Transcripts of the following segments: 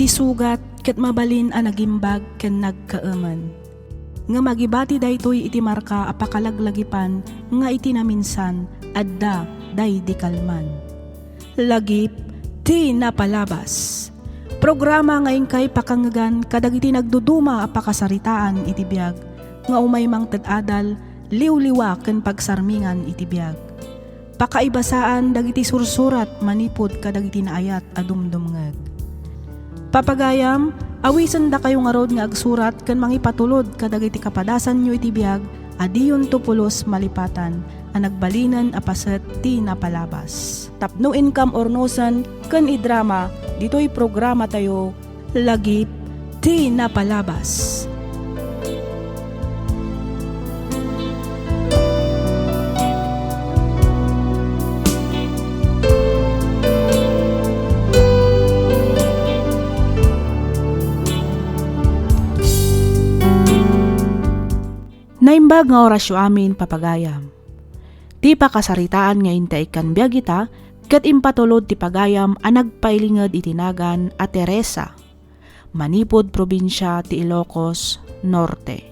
iti sugat ket mabalin a nagimbag ken nagkaaman. Nga magibati daytoy iti marka apakalaglagipan nga iti naminsan adda day di kalman. Lagip ti napalabas. Programa ngayon kay pakangagan kadagiti nagduduma apakasaritaan iti biag nga umay mang tadadal liwliwa ken pagsarmingan iti biag. Pakaibasaan dagiti sursurat manipod kadagiti naayat adumdumngeg. Papagayam, awisan da kayo nga rod nga agsurat ken mangipatulod kadagiti kapadasan nyo iti biag adiyon tupulos malipatan a nagbalinan apaset ti napalabas. Tapno income or nosan ken idrama dito'y programa tayo lagip ti napalabas. Naimbag nga orasyo amin papagayam. Ti pakasaritaan nga intay kan biyagita, ket impatulod ti pagayam a nagpailinged itinagan a Teresa, manipod probinsya ti Ilocos Norte.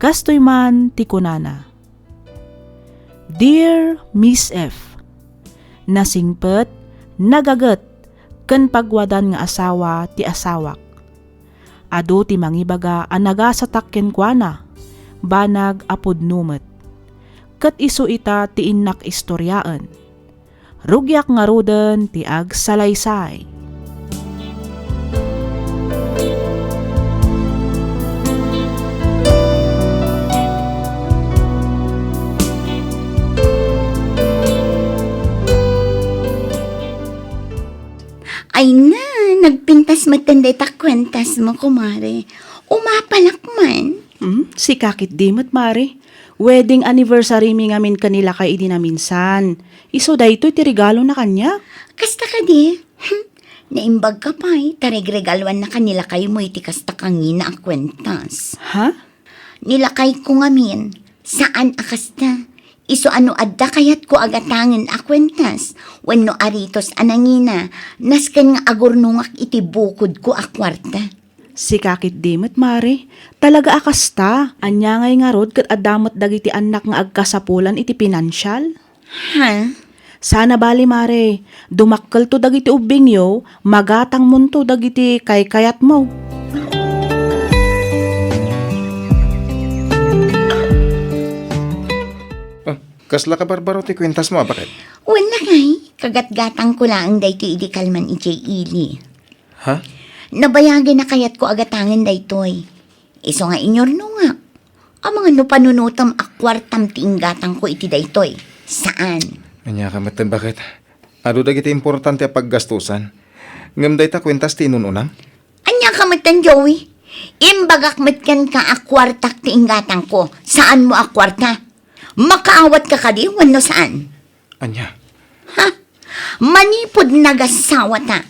Kastoy man ti kunana. Dear Miss F, nasingpet, nagaget, ken pagwadan nga asawa ti asawak. Adu ti mangibaga a nagasatak ken kuana, banag apod numet. Ket isu ita ti innak istoryaan. Rugyak nga ruden ti ag salaysay. Ay na, nagpintas matanda ta kwentas mo, kumare. Umapalak man. Si kakit dimot mare. Wedding anniversary mi ngamin kanila kay idi na minsan. Iso daytoy ti regalo na kanya. Kasta ka di. Naimbag ka pa tarigregalwan na kanila kayo mo iti kasta kangina ang kwentas. Ha? Nilakay ko ngamin. Saan akasta? Iso ano adda kayat ko agatangan a kwentas. Wenno aritos anangina. Nasken nga agurnungak iti bukod ko a kwarta. Si kakit dimot mare. Talaga akasta. Anya ngay nga rod kat adamot dagiti anak nga agkasapulan iti pinansyal. Ha? Sana bali mare. Dumakkel to dagiti ubingyo. Magatang munto dagiti kayat mo. Kasla ka barbaro ti kwentas mo, bakit? Wala ngay. Kagatgatang ko lang dayto idi kalman ijay ili. Ha? Nabayagin na kayat ko agatangan daytoy. Iso nga inyor no nga. Ang mga nupanunutam akwartam tiinggatang ko iti daytoy. Saan? Anya ka matan, bakit? Ado dagiti importante a paggastusan. Ngam day ta kwentas ti inununam? Anya ka matan, Joey? Imbagak matkan ka akwartak tiinggatang ko. Saan mo akwarta? Makaawat ka kadi, wano saan? Anya? Ha? Manipod nagasawa ta.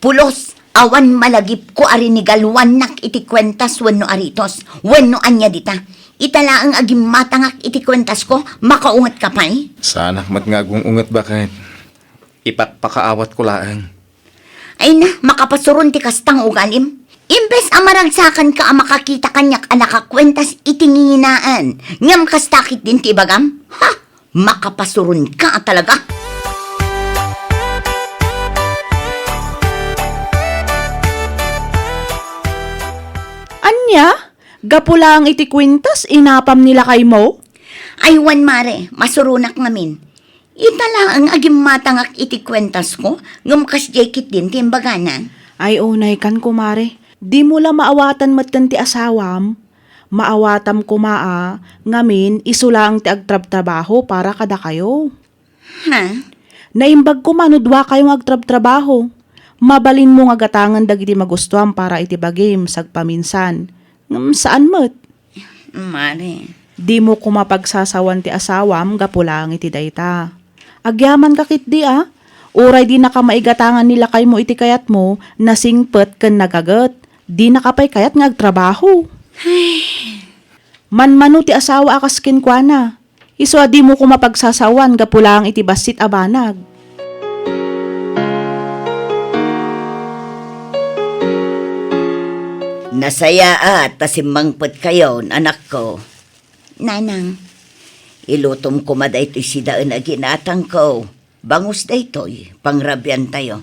Pulos, awan malagip ko arinigalwan nak iti kwentas wano aritos. Wano anya dita. Itala ang agim matangak iti kwentas ko, makaungat ka pa eh. Sana matngagong unget, bakit? Ipakpakaawat ko laang. Ay na, makapasuron ti kastang ugalim. Imbes amaragsakan ka ang makakita kanyak anak kwentas itinginaan. Ngam kastakit din ti bagam. Ha? Makapasuron ka talaga. Anya? Gapula ang iti kwintas inapam nila kay mo? Aywan mare, masurunak ngamin. Itala ang agim matangak iti kwentas ko, ngam kasjekit din ti imbaganan. Ay unay kan kumare. Di mo la maawatan matan ti asawam. Maawatam kumaa, ngamin isulang ti agtrab-trabaho para kada kayo. Ha? Naimbag ko manudwa kayong agtrab-trabaho. Mabalin mo nga gatangan dagiti magustuhan para iti bagim sagpaminsan. Saan mo't? Mare. Di mo kumapagsasawan ti asawam gapulang iti dayta. Agyaman kakit di Uray di nakamaigatangan nila kay mo iti kayat mo nasingpet ken nagaget. Di nakapay kayat nga agtrabaho. Manmano ti asawa akas kenkwana. Iso di mo kumapagsasawan gapulang iti basit abanag. Nasaya at tasimmangpot kayo, anak ko. Nanang, ilutom ko madaytoy si daan na ginatang ko. Bangus daytoy, pangrabyan tayo.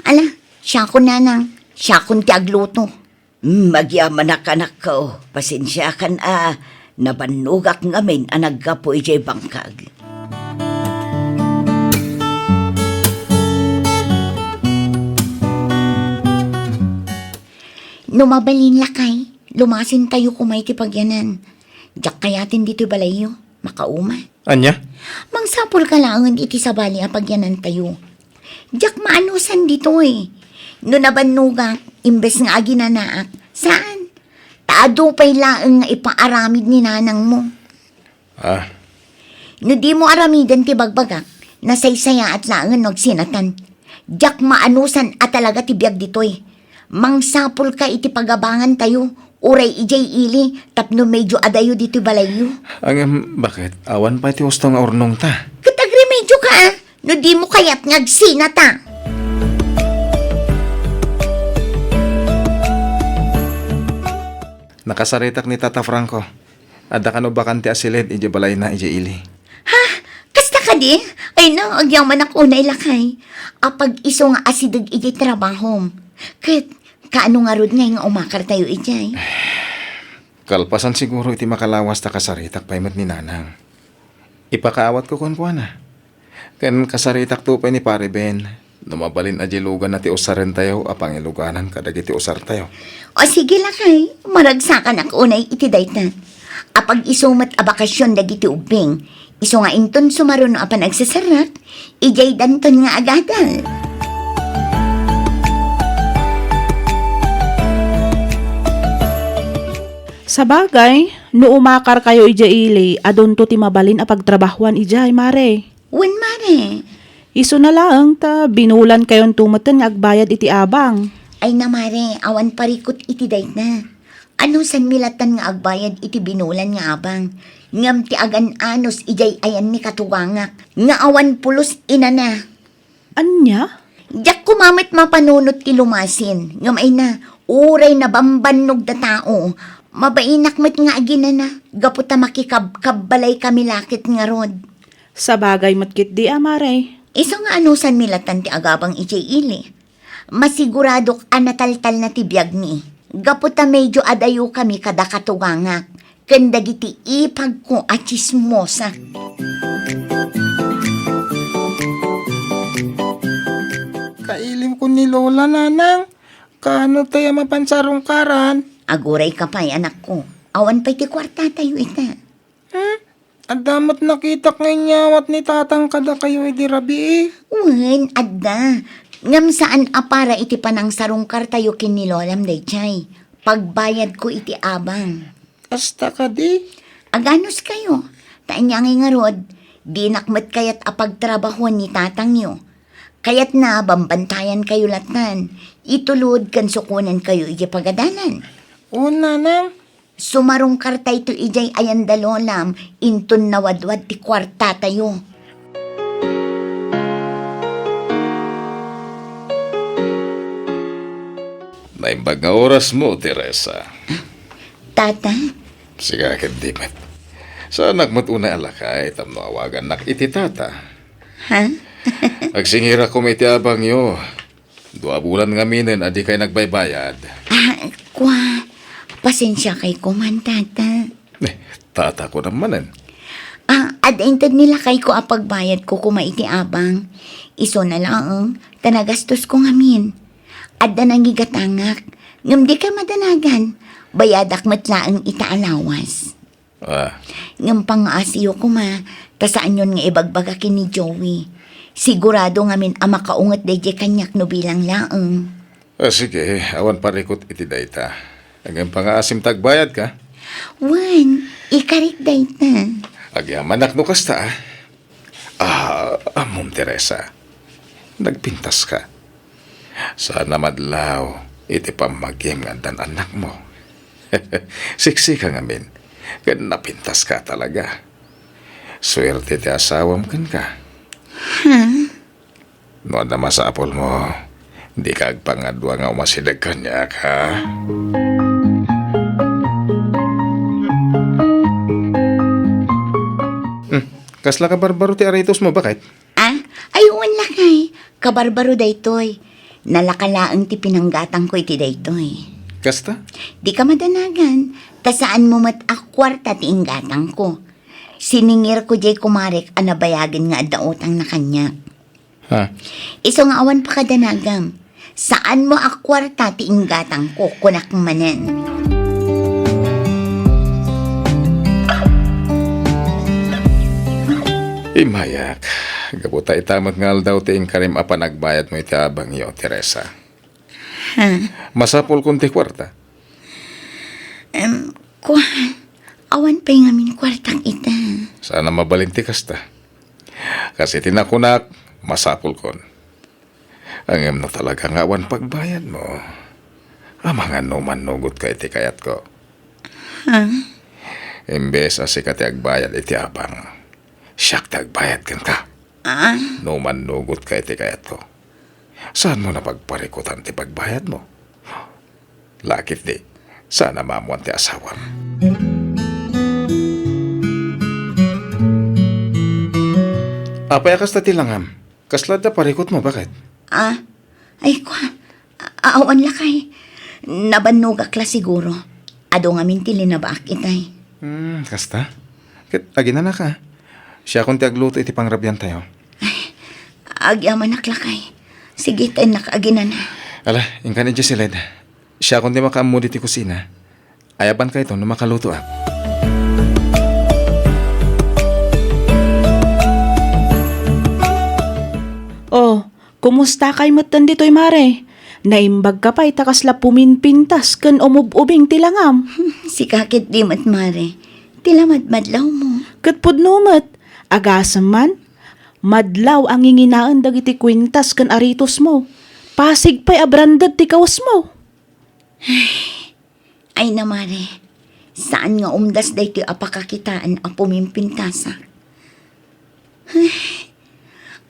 Ala, siya ko nanang, siya kong tiagluto. Magyaman anak ko, pasensya kan nabanugak ngamin anaggapo ijay bangkag. Numabalin lakay, lumasin tayo kumay ti pagyanan. Diyak kayatin dito balayo, makauma. Anya? Mangsapol ka lang iti sa bali a pagyanan tayo. Diyak maanusan dito eh. No nabanugak, imbes nga aginanaak, saan? Taado pa'y laang nga ipaaramid ni nanang mo. Ah, No di mo aramidan ti bagbagak, nasaysaya at laang nagsinatan. Diyak maanusan at talaga ti biyag dito eh. Mangsapol ka iti pagabangan tayo, uray ijay ili, tapno medyo adayo dito balayo. bakit? Awan pa iti gusto nga urnong ta. Katagremedyo ka no di mo kaya't ngagsinata. Nakasaritak ni Tata Franco. Ada ka no bakante asilid, ije balay na, ije ili. Ha? Kasta ka di? Ay na, agyaman ako na ilakay. Apag iso nga asidag ijay trabahom. Kat, kaano nga rod nga umakar tayo ijay? Kalpasan siguro iti makalawas ta kasaritak paimat ni Nanang. Ipakaawat ko kun na. Kan kasaritak to pa ni Pare Ben. Numabalin a lugan na ti usaren tayo, apang iluganan kadag iti usar tayo. O sige lakay, maragsakan ako na iti dayta. Apag isumat a bakasyon dagiti ubing, iso nga inton sumaron a panagsasarak, ijay danton nga agadal. Sa bagay, no umakar kayo ija ili, adon to ti mabalin a pagtrabahuan ijay, mare. Wen mare, Iso na lang, ta binulan kayon tumatan nga agbayad iti abang. ay namare, awan parikot iti dayta. Ano san milatan nga agbayad iti binulan nga abang? Ngam ti agan anos ijay ayan ni katuwangak. Nga awan pulos ina na. Anya? Diyak kumamit mapanunot ti lumasin. Ngam ay na, uray na bambanog da tao. Mabainak met nga agina na. Gaputa makikabbalay kami lakit nga rod. Sa bagay matkit di amare. Iso nga anusan milatan ti agabang ijay ili. Masiguradok anataltal na ti biyag ni. Gaputa medyo adayo kami kada katuwangak. Kandagiti ipag ko at chismosa. Kailim ko ni Lola, Nanang. Kano tayo mapansarong karan? Aguray ka pa'y anak ko. Awan pa'y ti kwarta tayo ita. Adamat nakita ng nyawat ni Tatang kada kayo iti rabi. Wen, adda. Ngam saan apara iti panang sarungkar tayo kinilolam day chay. Pagbayad ko iti abang. Kasta ka di. Aganos kayo. Taanyangay nga rod. Di nakmat kayat apagtrabahuan ni tatang nyo. Kayat na bambantayan kayo latnan. Itulod kan sukunan kayo iti pagadalan. O, Nanang. Sumarong kartay to ijay ayan dalolam. Inton nawadwad ti kwarta tayo. Naimbag nga oras mo, Teresa. Tata, Sige, kendimit. Sa anak mo't una alakay, tamno awagan nak iti tata. ha? Agsingira ko may tiabang yo. 2 bulan nga minin, adi kay nagbaybayad. Kwa, pasensya kay kuman, tata. Tata ko namanen. Adaintad nila kay ko apagbayad ko kumaiti abang. Iso na lang, tanagastos ko ngamin. Adda nang gigatangak. Ngam di ka madanagan. Bayadak matlaang itaalawas. Ngam pang-asiyo ko ma, tasaan yun nga ibagbagakin ni Joey. Sigurado ngamin ang makaungat day kanyak no bilang laang. Sige, awan parikot iti dayta. Hanggang pang-aasim tagbayad ka. Wan, ikarik day ta. Agyaman no kasta. Amom Teresa. Nagpintas ka. Sana madlaw, iti pamagim nga dan anak mo. Siksi ka ngamin. Gan napintas ka talaga. Swerte ti asawam kan ka. No na masapol mo, di ka agpangadwa nga umasidag kanya ka. Kasla ka barbaro ti aritos mo, bakit? Ah, ayun lakay. Kabarbaro daytoy. Nalakalaang ti pinanggatang ko iti daytoy. Kasta? Di ka madanagan. Tasaan mo mat akwarta ti inggatang ko. Siningir ko jay kumarek anabayagin nga adaotang na kanya. Ha? Iso nga awan pa kadanagam. Saan mo akwarta ti inggatang ko kunak manen. Imayak. Gabuta itamat ngal daw ti ingkarim apa nagbayad mo iti abang iyo, Teresa. Ha? Masapol kung ti kwarta. Kuhan. Awan pa yung amin kwartang ita. Sana mabalinti kasta. Kasi tinakunak, masapol kon. Ang na talaga nga awan pagbayad mo. Mga numan nugot ka iti kayat ko. Ha? Imbes asi ka ti agbayad iti abang. Siyak ti agbayad kan ka. Ah? Numan nugot ka iti kayat ko. Saan mo na pagparikutan ti pagbayad mo? Lakit di. Sana mamuan ti asawam. Apay kas ti langam. Kaslad na parikot mo, bakit? Ah? Ay kuhan. Awan lakay. Nabanugak la siguro. Ado nga minti linabaak itay. Kasta? Kit, agina na ka. Siya kung ti agluto iti pangrabyan tayo. Agyaman naklakay. Sige tayo nakaagina na. Ala, yung kanidya si Led. Siya kung di makaamudi ti kusina. Ayaban ka ito na makaluto ah. Oh, kumusta kay matan dito'y mare? Naimbag ka pa itakasla puminpintas kan umububing tilangam. Si kakit di matmare. Tilamad madlaw mo. Kat pudnumat, agasam man, madlaw ang inginaan dagiti kwintas kan aritos mo. Pasig pa'y abrandad ti kawas mo. Ay namare. Saan nga umdas day ti apakakitaan ang pumimpintasa?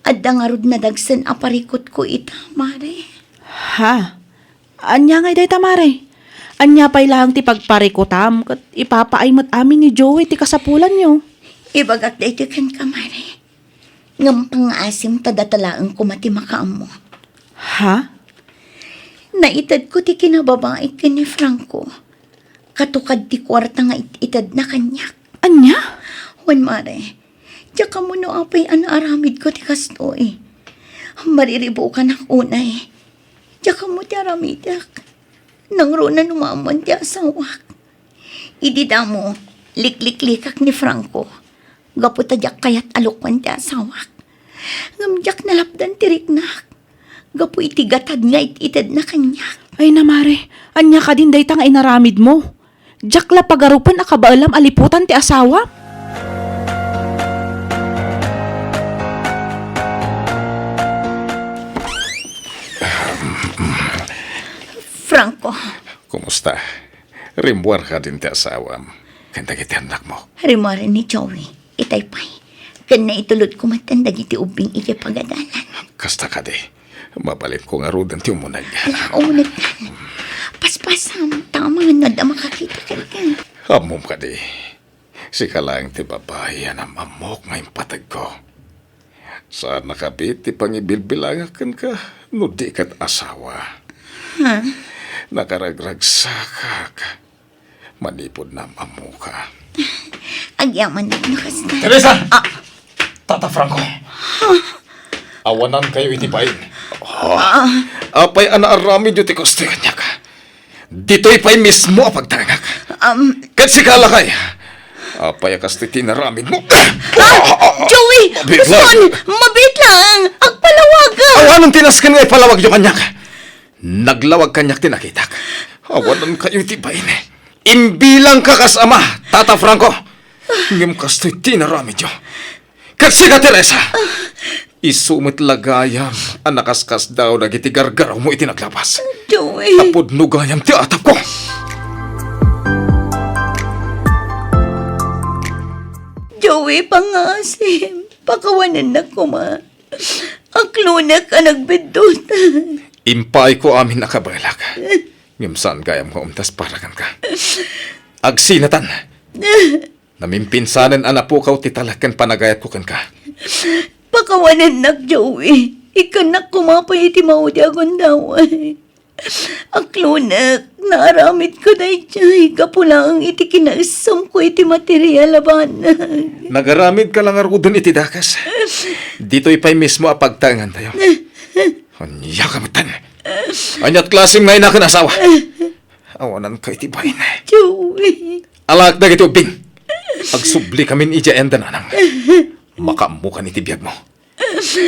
Adda nga rod na dagsan aparikot ko ita, mare. Ha? Anya nga day tamare? Anya pa'y lang ti pagparikotam kat ipapaay mat amin ni Joey ti kasapulan nyo. Ibagak day ti kan kamare. Ngam pangasim tadatalaang kumati makaam mo. Ha? Naitad ko ti kinababait ka ni Franco. Katukad ti kwarta nga itad na kanyak. Anya? Juan mare, tsaka mo no apay anaaramid ko ti kastoy. Mariribo ka ng unay. Tsaka mo ti aramidak. Nang runa numaman ti asawak. Idida mo, liklik-likak ni Franco. Gaputadyak kayat alukwan ti asawak. Ngamdyak nalapdan ti riknak. Gapu iti gatad nga itid na kanyak. Ay namare, anya ka din day nga inaramid mo. Jakla pagarupan akabaalam aliputan ti asawa. Franco, Kumusta? Rimbuar ka din ti asawam. Kanda kiti anak mo. harimari ni Joey, itay pay. Kan na itulod ko matandag iti ubing iti pagadalan. Kasta ka di. Mabalit ko nga rudan ti umunag. Umunag na. Paspasam, tama nga na makakita ka ka. Amom ka di. Sika lang ti babae yan ang amok ngayong patag ko. Saan nakabit ti pangibilbilangakan ka, no di kat asawa. Ha? Nakaragragsakak. Manipod na amo ka. Agyaman na nakasta. Teresa! Tata Franco! Awanan kayo itipain. Apay anaarami dito ti koste kanya ka. Dito'y pa'y mismo ang pagtangak. Kasi kalakay. Apay akasti tinaramid mo. Joey! Mabit lang. Son! Mabit lang! Agpalawag ka! Awanan tinaskan nga ipalawag yung kanyak. Naglawag kanyak tinakitak. Awanan kayo itipain. Imbilang ka kasama, Tata Franco. Ngim kasto'y tinaramid yun. Kasi ka, Teresa. Isumit lagayam, anakaskas daw nagiti gargaraw mo itinaglapas. Joey! Tapod nugayam ti atap ko. Joey, pangasim. Pakawanan na ko, ma. Aklo na ka nagbidutan. Impay ko amin nakabalak. Ngimsan gayam ko umtas parakan ka. Agsinatan. Namimpinsanan anapukaw ti talaken panagayat ko kan ka. Pakawanan nak, Joey. Ikanak kumapay iti maudi akong daway. Aklunak, naaramid ko dahi jay. Kapulang iti kinaisam ko iti material abanag. Nagaramid ka lang arudon iti dakas. Dito'y pa'y mismo apagtangan tayo. Anya kamatan. Anyat klaseng ngay na kanasawa. Awanan ka iti bayin. Joey. Alak na iti ubing. Agsubli kamin ija enda nanang. Makamukan iti biyag mo.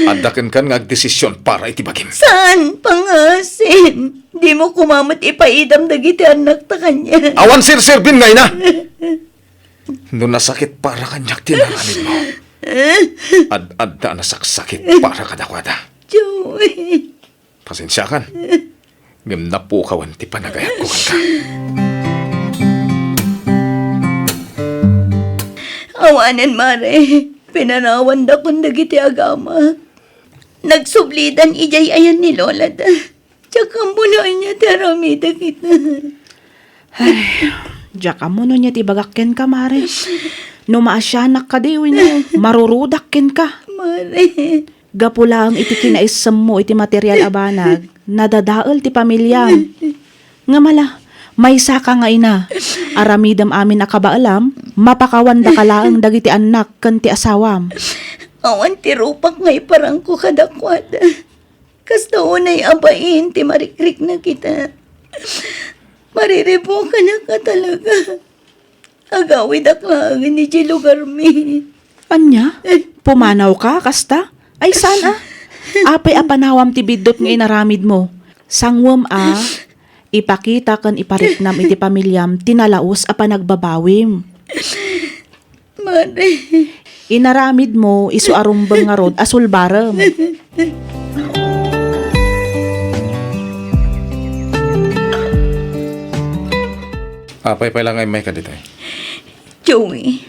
Adakan kan nga desisyon para iti bagim. Saan pangasin? Di mo kumamat ipaidam dagiti anak ta kanya. Awan sir-sirbin ngay na. No nasakit para kanyak tinaramid mo. Ad-adda nasaksakit para kadakwada. Joey. Pasensya kan. Ngam napukawan ti panagayat ko kan ka. Awanan, Mare. Pinanawan da kung dagiti agama. Nagsublidan ijay ayan ni Lola da. Tsaka muna niya taramida kita. Diyak mo no niya tibagakken ka, Mare. No maasyanak ka di, no, marurudakken ka. Mare. Gapula ang iti kinaisam mo iti material abanag, nadadaal ti pamilyam. Nga mala, may saka nga ina. Aramidam amin akabaalam, mapakawanda ka laang dagiti anak kan ti asawam. Awan ti rupak ngay parang ko kadakwada. Kas doon ay abain ti marikrik na kita. Mariripo ka na ka talaga. Agawid aklangan ni J. lugar mi. Anya? Pumanaw ka, kasta? Ay sana? Apay apanawam ti bidot nga inaramid mo. Sangwam ipakita kan ipariknam iti pamilyam tinalaos a panagbabawim. Mare. Inaramid mo isu arumbeng nga rod asulbarem. Apay pa lang ay may kadito. Joey,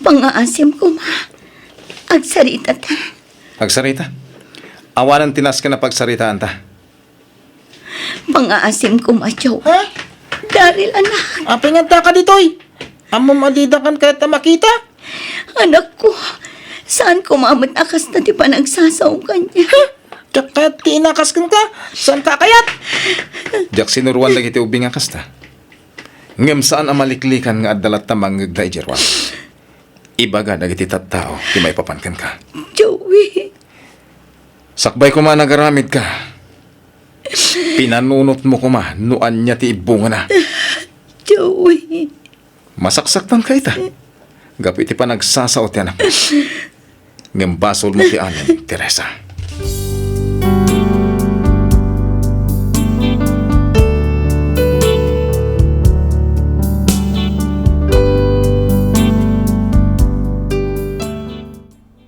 pangaasim ko ma. Agsarita ta. Agsarita? Awanan tinas ka na pagsaritaan ta. Pangaasim ko ma, Joey. Ha? Daril anak. Apay nga ka ditoy. Amo madidakan kahit na makita. Anak ko. Saan kumamat akas na di pa nagsasaw kanya? Kahit tinakas ka, saan ka kayat? Diyak sinuruan lagi ti ubing nga kasta. Ngem saan ang maliklikan nga adalat tamang ngagda ijerwan. Ibaga dagiti tattao ti may papankan ka. Joey. Sakbay ko man nagaramid ka. Pinanunot mo ko ma, nuan niya ti ibunga na. Joey. Masaksaktan ka ita. Gapi ti pa nagsasaot yan ako. Ngembasol mo ti amin, Teresa.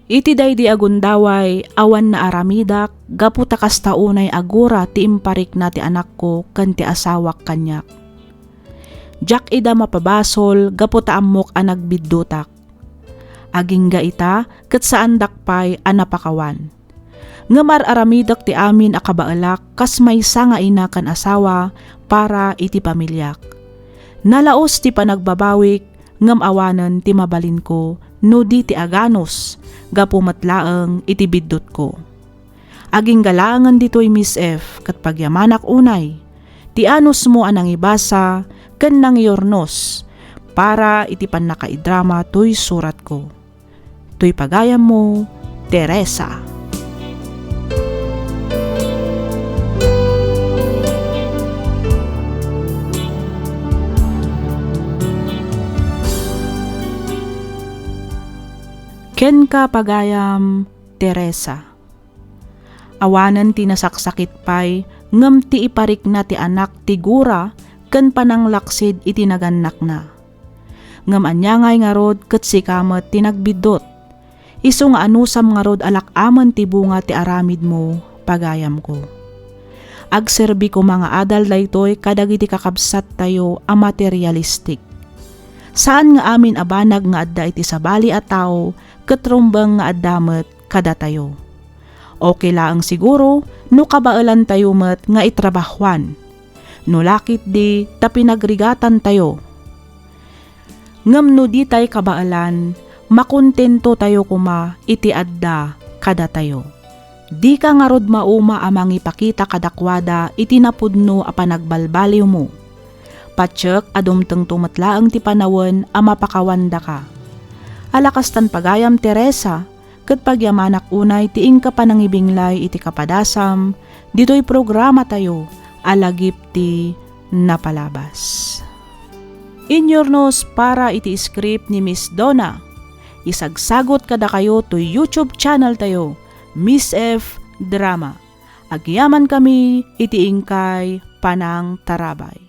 Iti daydi agundaway, awan na aramidak, gaputa kastaunay agura ti imparik na ti anak ko kan ti asawak kanyak. Jack ida mapabasol, gaputa amok a nagbiddutak. Aging ga ita, ket saan dakpay a napakawan. Ngamar aramidak ti amin a kabaalak, kas may nga ina kan asawa, para iti pamilyak. Nalaos ti panagbabawik, ngam awanan ti mabalin ko, no di ti aganos, gapumatlaang iti biddot ko. Aging galangan dito'y Miss F, kat pagyamanak unay, ti anos mo anang ibasa, ken nang yornos, para iti panakaidrama to'y surat ko. To'y pagayam mo, Teresa. Ken ka pagayam, Teresa. Awanan ti nasaksakit pay, ngem ti iparik na ti anak ti gura, ken pananglaksid iti naganak na. Ngem anyangay nga rod ket sikamet ti nagbidot. Isu nga anusam nga rod alak-aman ti bunga ti aramid mo, pagayam ko. Agserbi ko mga adal daytoy kadagiti kakabsat tayo a materialistic. Saan nga amin abanag nga adda iti sabali a tao, ketrumbang nga addamet kada tayo. Okay laang siguro, no kabaalan tayo met nga itrabahwan. No lakit di, ta pinagrigatan tayo. Ngam no di tay kabaalan, makontento tayo kuma iti adda kada tayo. Di ka nga rod mauma amang ipakita kadakwada iti napudno a panagbalbaliw mo. Patsyak adumteng tumatlaang ti panawen a mapakawanda ka. Alakas tan pagayam Teresa, ket pagyamanak unay tiing ka panangibinglay iti kapadasam, dito'y programa tayo, alagip ti napalabas. Inyornos para iti script ni Miss Donna. Isagsagot kada kayo to YouTube channel tayo, Miss F Drama. Agyaman kami iti ingkay panang tarabay.